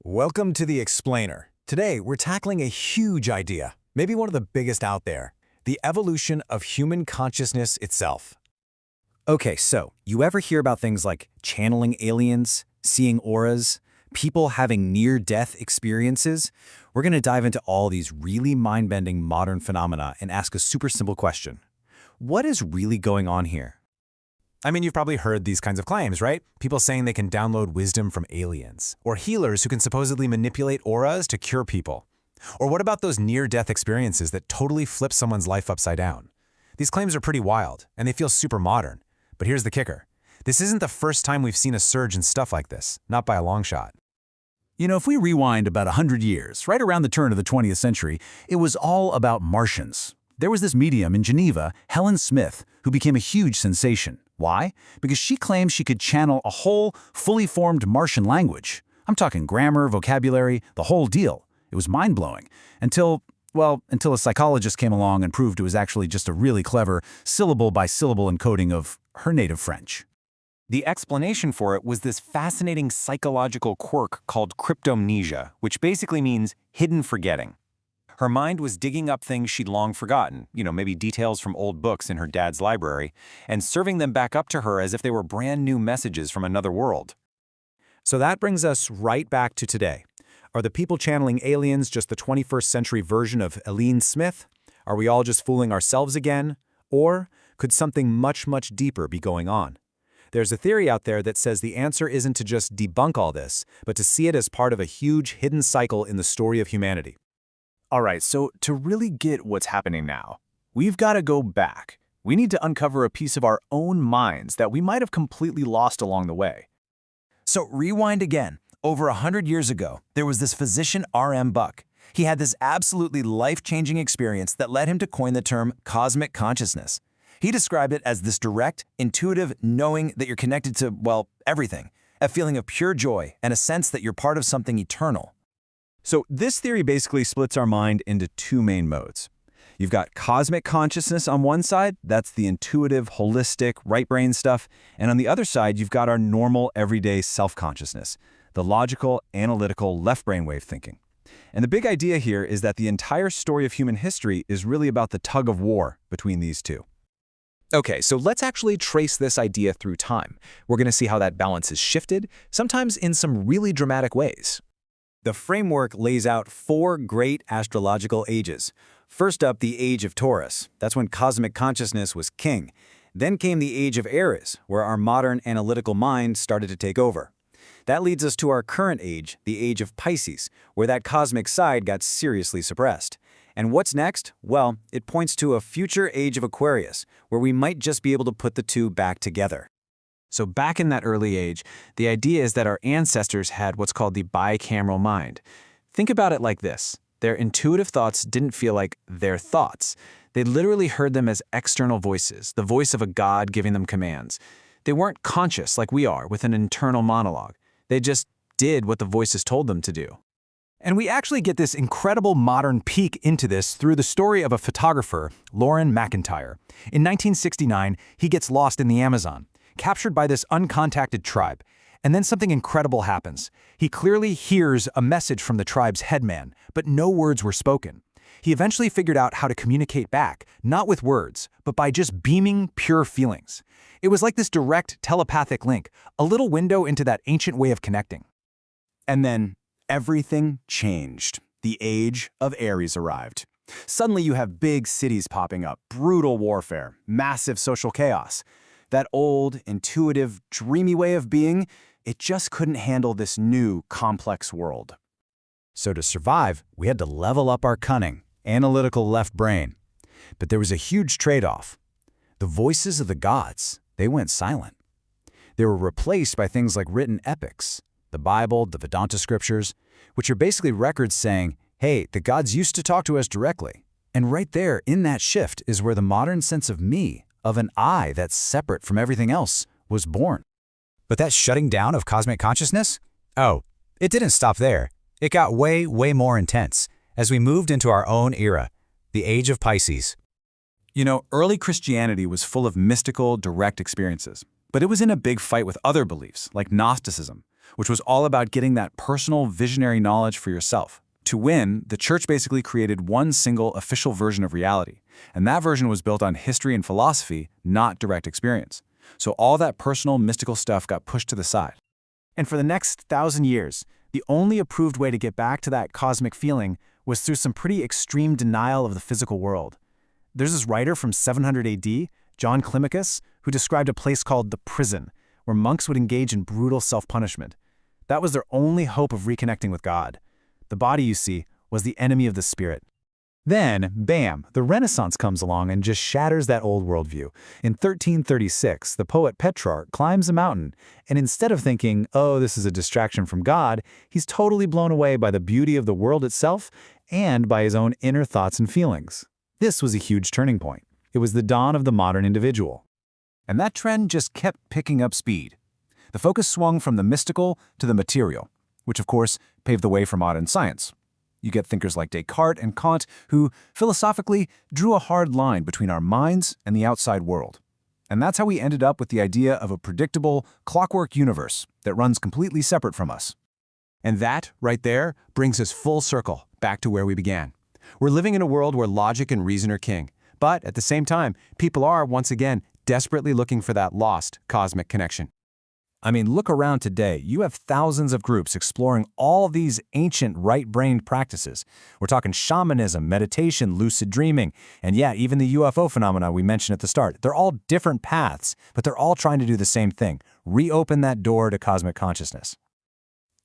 Welcome to The Explainer. Today, we're tackling a huge idea, maybe one of the biggest out there, the evolution of human consciousness itself. Okay, so you ever hear about things like channeling aliens, seeing auras, people having near-death experiences? We're going to dive into all these really mind-bending modern phenomena and ask a super simple question. What is really going on here? I mean, you've probably heard these kinds of claims, right? People saying they can download wisdom from aliens, or healers who can supposedly manipulate auras to cure people. Or what about those near-death experiences that totally flip someone's life upside down? These claims are pretty wild, and they feel super modern. But here's the kicker. This isn't the first time we've seen a surge in stuff like this, not by a long shot. You know, if we rewind about 100 years, right around the turn of the 20th century, it was all about Martians. There was this medium in Geneva, Helen Smith, who became a huge sensation. Why? Because she claimed she could channel a whole, fully formed Martian language. I'm talking grammar, vocabulary, the whole deal. It was mind-blowing. Until a psychologist came along and proved it was actually just a really clever syllable-by-syllable encoding of her native French. The explanation for it was this fascinating psychological quirk called cryptomnesia, which basically means hidden forgetting. Her mind was digging up things she'd long forgotten, maybe details from old books in her dad's library, and serving them back up to her as if they were brand new messages from another world. So that brings us right back to today. Are the people channeling aliens just the 21st century version of Helen Smith? Are we all just fooling ourselves again? Or could something much, much deeper be going on? There's a theory out there that says the answer isn't to just debunk all this, but to see it as part of a huge hidden cycle in the story of humanity. All right, so to really get what's happening now, we've got to go back. We need to uncover a piece of our own minds that we might have completely lost along the way. So rewind again. Over 100 years ago, there was this physician R.M. Buck. He had this absolutely life-changing experience that led him to coin the term cosmic consciousness. He described it as this direct, intuitive knowing that you're connected to, everything, a feeling of pure joy and a sense that you're part of something eternal. So this theory basically splits our mind into two main modes. You've got cosmic consciousness on one side, that's the intuitive, holistic, right brain stuff, and on the other side, you've got our normal, everyday self-consciousness, the logical, analytical, left brainwave thinking. And the big idea here is that the entire story of human history is really about the tug of war between these two. Okay, so let's actually trace this idea through time. We're going to see how that balance has shifted, sometimes in some really dramatic ways. The framework lays out four great astrological ages. First up, the Age of Taurus. That's when cosmic consciousness was king. Then came the Age of Aries, where our modern analytical mind started to take over. That leads us to our current age, the Age of Pisces, where that cosmic side got seriously suppressed. And what's next? Well, it points to a future Age of Aquarius, where we might just be able to put the two back together. So back in that early age, the idea is that our ancestors had what's called the bicameral mind. Think about it like this. Their intuitive thoughts didn't feel like their thoughts. They literally heard them as external voices, the voice of a god giving them commands. They weren't conscious like we are with an internal monologue. They just did what the voices told them to do. And we actually get this incredible modern peek into this through the story of a photographer, Lauren McIntyre. In 1969, he gets lost in the Amazon, captured by this uncontacted tribe. And then something incredible happens. He clearly hears a message from the tribe's headman, but no words were spoken. He eventually figured out how to communicate back, not with words, but by just beaming pure feelings. It was like this direct telepathic link, a little window into that ancient way of connecting. And then everything changed. The Age of Aries arrived. Suddenly you have big cities popping up, brutal warfare, massive social chaos. That old, intuitive, dreamy way of being, it just couldn't handle this new, complex world. So to survive, we had to level up our cunning, analytical left brain. But there was a huge trade-off. The voices of the gods, they went silent. They were replaced by things like written epics, the Bible, the Vedanta scriptures, which are basically records saying, hey, the gods used to talk to us directly. And right there, in that shift, is where the modern sense of me, of an I that's separate from everything else, was born. But that shutting down of cosmic consciousness? Oh, it didn't stop there. It got way, way more intense as we moved into our own era, the Age of Pisces. You know, early Christianity was full of mystical, direct experiences, but it was in a big fight with other beliefs, like Gnosticism. which was all about getting that personal visionary knowledge for yourself. To win, the church basically created one single official version of reality, and that version was built on history and philosophy, not direct experience. So all that personal, mystical stuff got pushed to the side. And for the next 1,000 years, the only approved way to get back to that cosmic feeling was through some pretty extreme denial of the physical world. There's this writer from 700 AD, John Climacus, who described a place called the prison, where monks would engage in brutal self-punishment. That was their only hope of reconnecting with God. The body, you see, was the enemy of the spirit. Then, bam, the Renaissance comes along and just shatters that old worldview. In 1336, the poet Petrarch climbs a mountain, and instead of thinking, oh, this is a distraction from God, he's totally blown away by the beauty of the world itself and by his own inner thoughts and feelings. This was a huge turning point. It was the dawn of the modern individual. And that trend just kept picking up speed. The focus swung from the mystical to the material, which of course paved the way for modern science. You get thinkers like Descartes and Kant who, philosophically, drew a hard line between our minds and the outside world. And that's how we ended up with the idea of a predictable, clockwork universe that runs completely separate from us. And that, right there, brings us full circle, back to where we began. We're living in a world where logic and reason are king. But at the same time, people are, once again, desperately looking for that lost cosmic connection. I mean, look around today. You have thousands of groups exploring all these ancient right-brained practices. We're talking shamanism, meditation, lucid dreaming, and yeah, even the UFO phenomena we mentioned at the start. They're all different paths, but they're all trying to do the same thing: reopen that door to cosmic consciousness.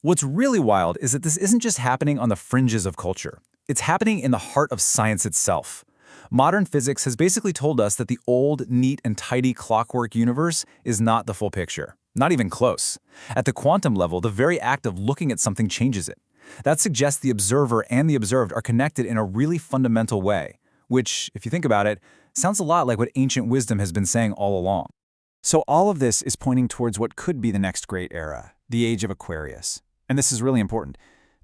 What's really wild is that this isn't just happening on the fringes of culture. It's happening in the heart of science itself. Modern physics has basically told us that the old, neat, and tidy clockwork universe is not the full picture. Not even close. At the quantum level, the very act of looking at something changes it. That suggests the observer and the observed are connected in a really fundamental way, which, if you think about it, sounds a lot like what ancient wisdom has been saying all along. So all of this is pointing towards what could be the next great era, the age of Aquarius. And this is really important.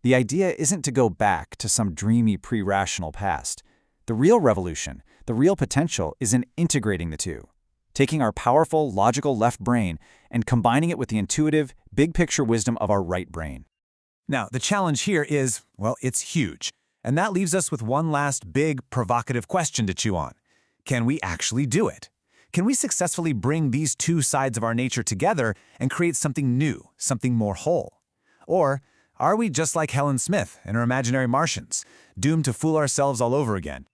The idea isn't to go back to some dreamy pre-rational past. The real revolution, the real potential, is in integrating the two. Taking our powerful, logical left brain and combining it with the intuitive, big-picture wisdom of our right brain. Now, the challenge here is, well, it's huge. And that leaves us with one last big, provocative question to chew on. Can we actually do it? Can we successfully bring these two sides of our nature together and create something new, something more whole? Or are we just like Helen Smith and her imaginary Martians, doomed to fool ourselves all over again?